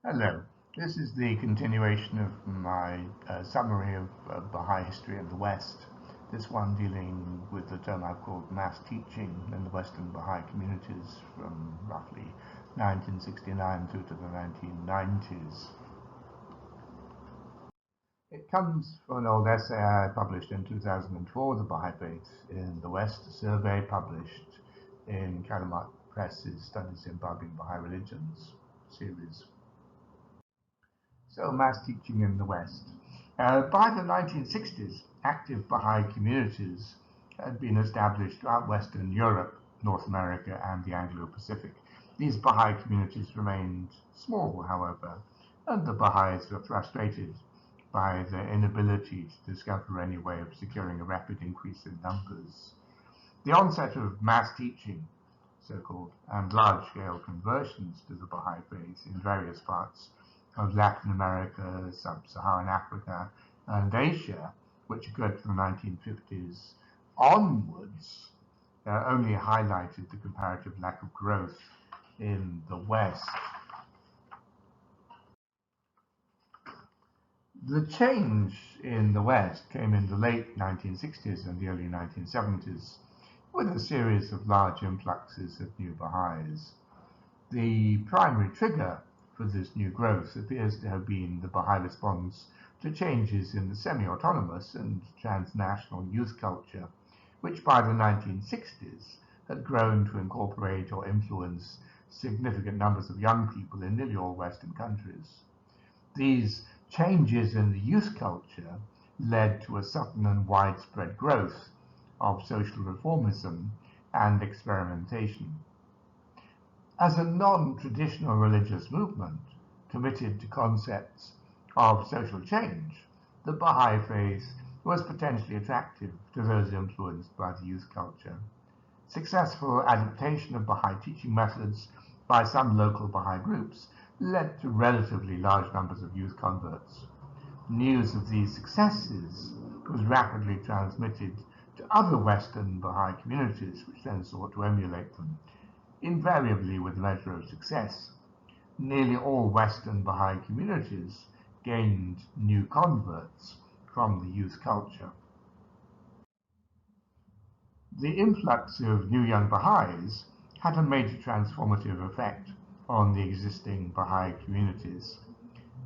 Hello, this is the continuation of my summary of Baha'i history in the West. This one dealing with the term I've called mass teaching in the Western Baha'i communities from roughly 1969 through to the 1990s. It comes from an old essay I published in 2004, The Baha'i Faith in the West, a survey published in Kalimat Press's Studies in Babi and Baha'i Religions series. So, mass teaching in the West. By the 1960s, active Baha'i communities had been established throughout Western Europe, North America, and the Anglo-Pacific. These Baha'i communities remained small, however, and the Baha'is were frustrated by their inability to discover any way of securing a rapid increase in numbers. The onset of mass teaching, so-called, and large-scale conversions to the Baha'i faith in various parts of Latin America, Sub-Saharan Africa, and Asia, which occurred from the 1950s onwards, only highlighted the comparative lack of growth in the West. The change in the West came in the late 1960s and the early 1970s, with a series of large influxes of new Baha'is. The primary trigger for this new growth appears to have been the Baha'i response to changes in the semi-autonomous and transnational youth culture, which by the 1960s had grown to incorporate or influence significant numbers of young people in nearly all Western countries. These changes in the youth culture led to a sudden and widespread growth of social reformism and experimentation. As a non-traditional religious movement committed to concepts of social change, the Baha'i faith was potentially attractive to those influenced by the youth culture. Successful adaptation of Baha'i teaching methods by some local Baha'i groups led to relatively large numbers of youth converts. News of these successes was rapidly transmitted to other Western Baha'i communities, which then sought to emulate them, invariably with a measure of success. Nearly all Western Baha'i communities gained new converts from the youth culture. The influx of new young Baha'is had a major transformative effect on the existing Baha'i communities.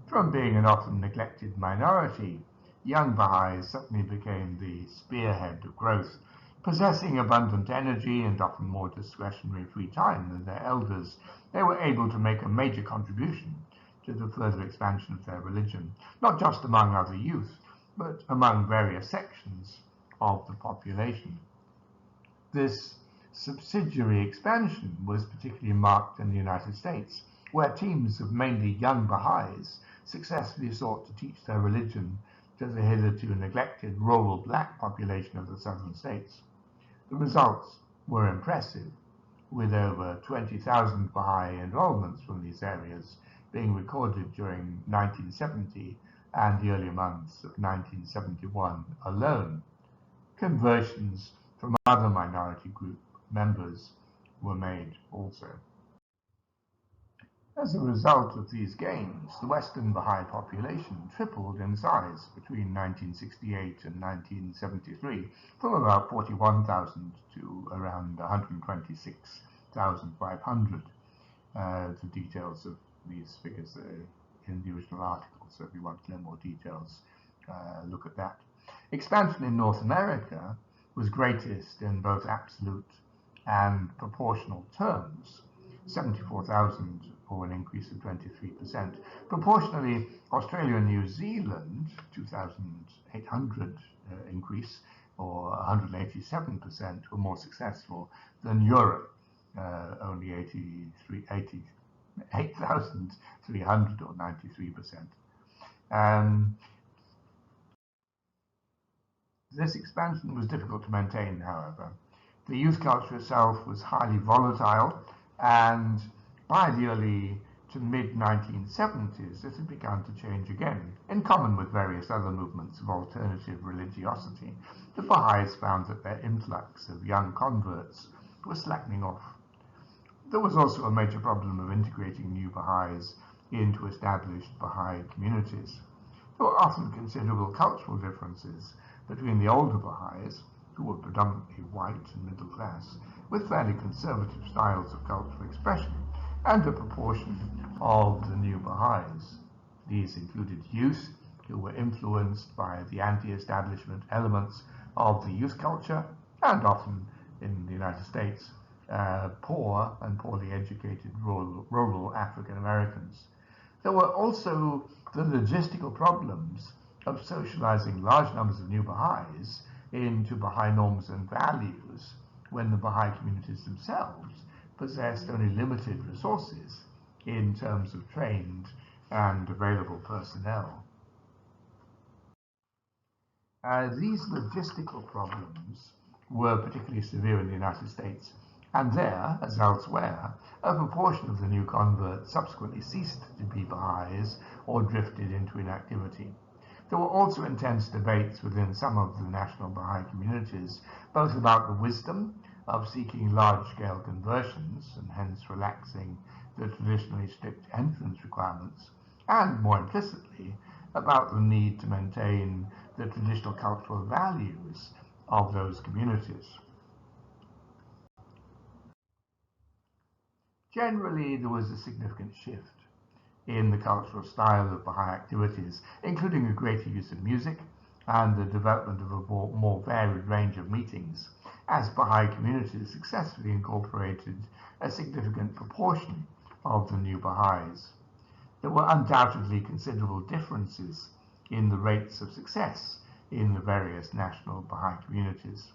From being an often neglected minority, young Baha'is suddenly became the spearhead of growth. Possessing abundant energy and often more discretionary free time than their elders, they were able to make a major contribution to the further expansion of their religion, not just among other youth, but among various sections of the population. This subsidiary expansion was particularly marked in the United States, where teams of mainly young Baha'is successfully sought to teach their religion to the hitherto neglected rural black population of the southern states. The results were impressive, with over 20,000 Baha'i enrollments from these areas being recorded during 1970 and the early months of 1971 alone. Conversions from other minority group members were made also. As a result of these gains, the Western Baha'i population tripled in size between 1968 and 1973, from about 41,000 to around 126,500. The details of these figures are in the original article, so if you want to know more details, look at that. Expansion in North America was greatest in both absolute and proportional terms, 74,000 or an increase of 23%. Proportionally, Australia and New Zealand, 2,800 increase, or 187%, were more successful than Europe, only 8,300 or 93%. This expansion was difficult to maintain, however. The youth culture itself was highly volatile, and by the early to mid-1970s, it had begun to change again. In common with various other movements of alternative religiosity, the Baha'is found that their influx of young converts was slackening off. There was also a major problem of integrating new Baha'is into established Baha'i communities. There were often considerable cultural differences between the older Baha'is, who were predominantly white and middle class, with fairly conservative styles of cultural expression, and a proportion of the new Baha'is. These included youth who were influenced by the anti-establishment elements of the youth culture, and often, in the United States, poor and poorly educated rural African Americans. There were also the logistical problems of socializing large numbers of new Baha'is into Baha'i norms and values when the Baha'i communities themselves possessed only limited resources in terms of trained and available personnel. These logistical problems were particularly severe in the United States, and there, as elsewhere, a proportion of the new converts subsequently ceased to be Baha'is or drifted into inactivity. There were also intense debates within some of the national Baha'i communities, both about the wisdom of seeking large-scale conversions and hence relaxing the traditionally strict entrance requirements, and more implicitly, about the need to maintain the traditional cultural values of those communities. Generally, there was a significant shift in the cultural style of Baha'i activities, including a greater use of music and the development of a more varied range of meetings, as Baha'i communities successfully incorporated a significant proportion of the new Baha'is. There were undoubtedly considerable differences in the rates of success in the various national Baha'i communities.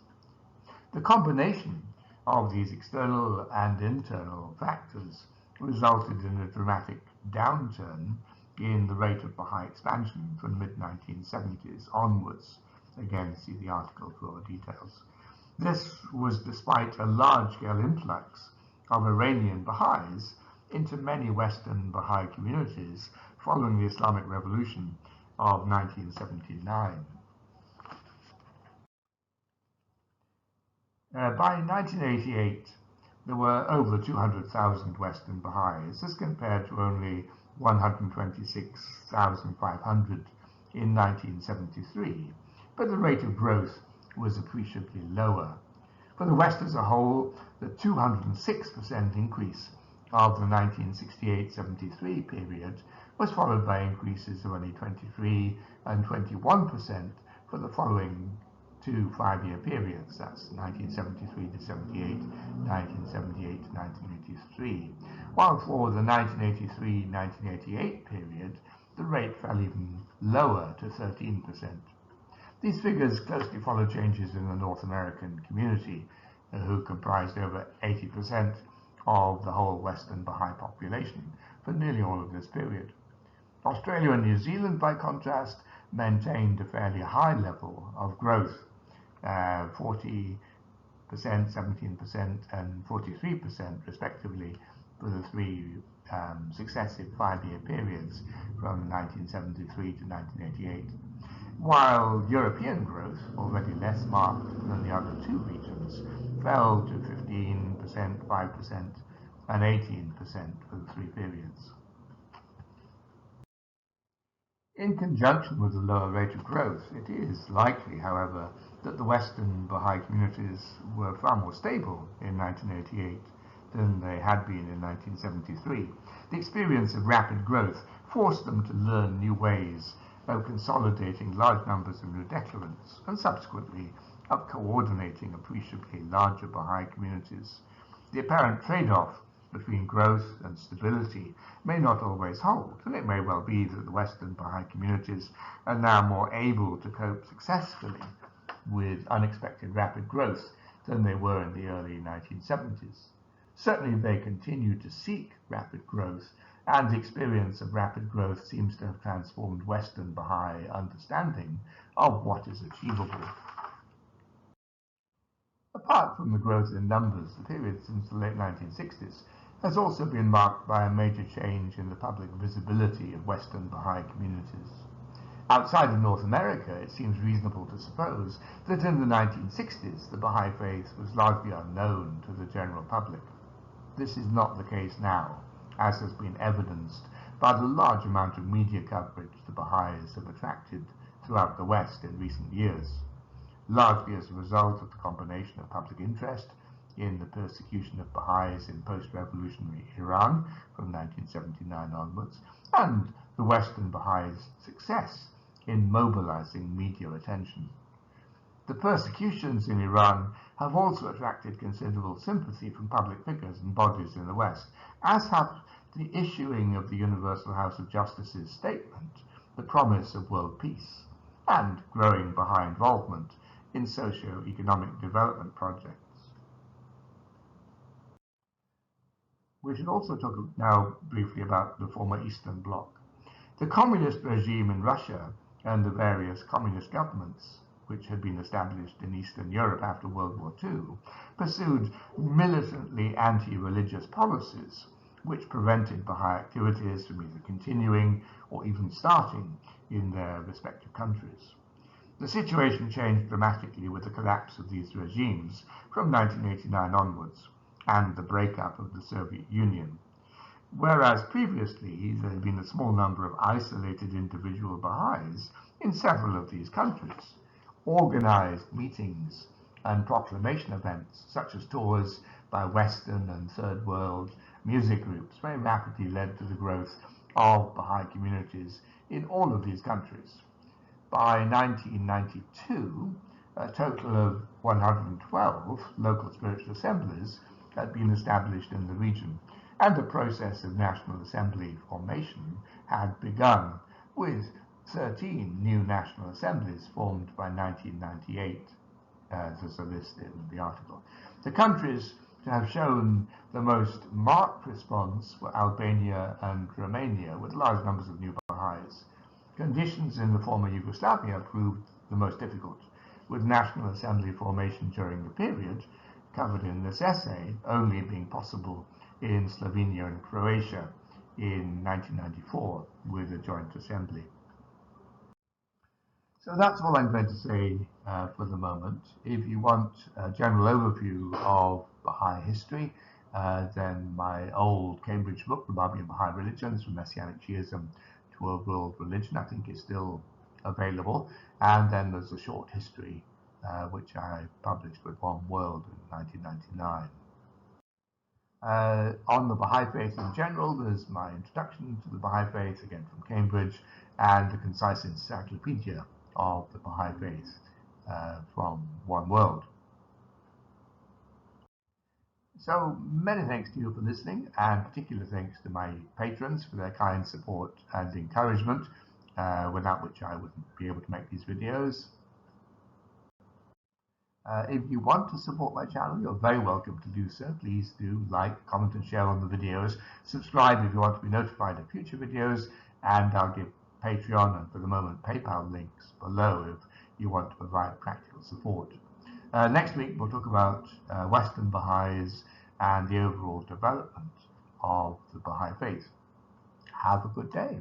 The combination of these external and internal factors resulted in a dramatic downturn in the rate of Baha'i expansion from the mid-1970s onwards. Again, see the article for details. This was despite a large-scale influx of Iranian Baha'is into many Western Baha'i communities following the Islamic Revolution of 1979. By 1988, there were over 200,000 Western Baha'is, as compared to only 126,500 in 1973, but the rate of growth was appreciably lower. For the West as a whole, the 206% increase of the 1968-73 period was followed by increases of only 23 and 21% for the following two 5-year periods, that's 1973 to 78, 1978 to 1983, while for the 1983-1988 period, the rate fell even lower to 13%. These figures closely follow changes in the North American community, who comprised over 80% of the whole Western Baha'i population for nearly all of this period. Australia and New Zealand, by contrast, maintained a fairly high level of growth, 40%, 17%, and 43% respectively for the three successive 5-year periods from 1973 to 1988, while European growth, already less marked than the other two regions, fell to 15%, 5%, and 18% for the three periods. In conjunction with the lower rate of growth, it is likely, however, that the Western Baha'i communities were far more stable in 1988 than they had been in 1973. The experience of rapid growth forced them to learn new ways of consolidating large numbers of new declarants, and subsequently of coordinating appreciably larger Baha'i communities. The apparent trade-off between growth and stability may not always hold, and it may well be that the Western Baha'i communities are now more able to cope successfully with unexpected rapid growth than they were in the early 1970s. Certainly they continue to seek rapid growth, and the experience of rapid growth seems to have transformed Western Baha'i understanding of what is achievable. Apart from the growth in numbers, the period since the late 1960s has also been marked by a major change in the public visibility of Western Baha'i communities. Outside of North America, it seems reasonable to suppose that in the 1960s the Baha'i faith was largely unknown to the general public. This is not the case now, as has been evidenced by the large amount of media coverage the Baha'is have attracted throughout the West in recent years, largely as a result of the combination of public interest in the persecution of Baha'is in post-revolutionary Iran from 1979 onwards, and the Western Baha'is' success in mobilizing media attention. The persecutions in Iran have also attracted considerable sympathy from public figures and bodies in the West, as have the issuing of the Universal House of Justice's statement, the promise of world peace, and growing Baha'i involvement in socio-economic development projects. We should also talk now briefly about the former Eastern Bloc. The communist regime in Russia and the various communist governments which had been established in Eastern Europe after World War II pursued militantly anti-religious policies which prevented Baha'i activities from either continuing or even starting in their respective countries. The situation changed dramatically with the collapse of these regimes from 1989 onwards and the breakup of the Soviet Union. Whereas previously there had been a small number of isolated individual Baha'is in several of these countries, organized meetings and proclamation events such as tours by Western and Third World music groups very rapidly led to the growth of Baha'i communities in all of these countries. By 1992, a total of 112 local spiritual assemblies had been established in the region, and the process of National Assembly formation had begun, with 13 new National Assemblies formed by 1998, as is listed in the article. The countries to have shown the most marked response were Albania and Romania, with large numbers of new Baha'is. Conditions in the former Yugoslavia proved the most difficult, with National Assembly formation during the period covered in this essay only being possible in Slovenia and Croatia in 1994 with a joint assembly. So that's all I'm going to say for the moment. If you want a general overview of Baha'i history, then my old Cambridge book, The Babi and Baha'i Religions, From Messianic Shiism to a World Religion, I think is still available. And then there's a short history, which I published with One World in 1999. On the Baha'i faith in general, there's my introduction to the Baha'i faith, again from Cambridge, and a concise encyclopedia of the Baha'i faith from One World. So many thanks to you for listening, and particular thanks to my patrons for their kind support and encouragement, without which I wouldn't be able to make these videos. If you want to support my channel, you're very welcome to do so. Please do like, comment and share on the videos. Subscribe if you want to be notified of future videos, and I'll give Patreon and, for the moment, PayPal links below if you want to provide practical support. Next week we'll talk about Western Baha'is and the overall development of the Baha'i faith. Have a good day.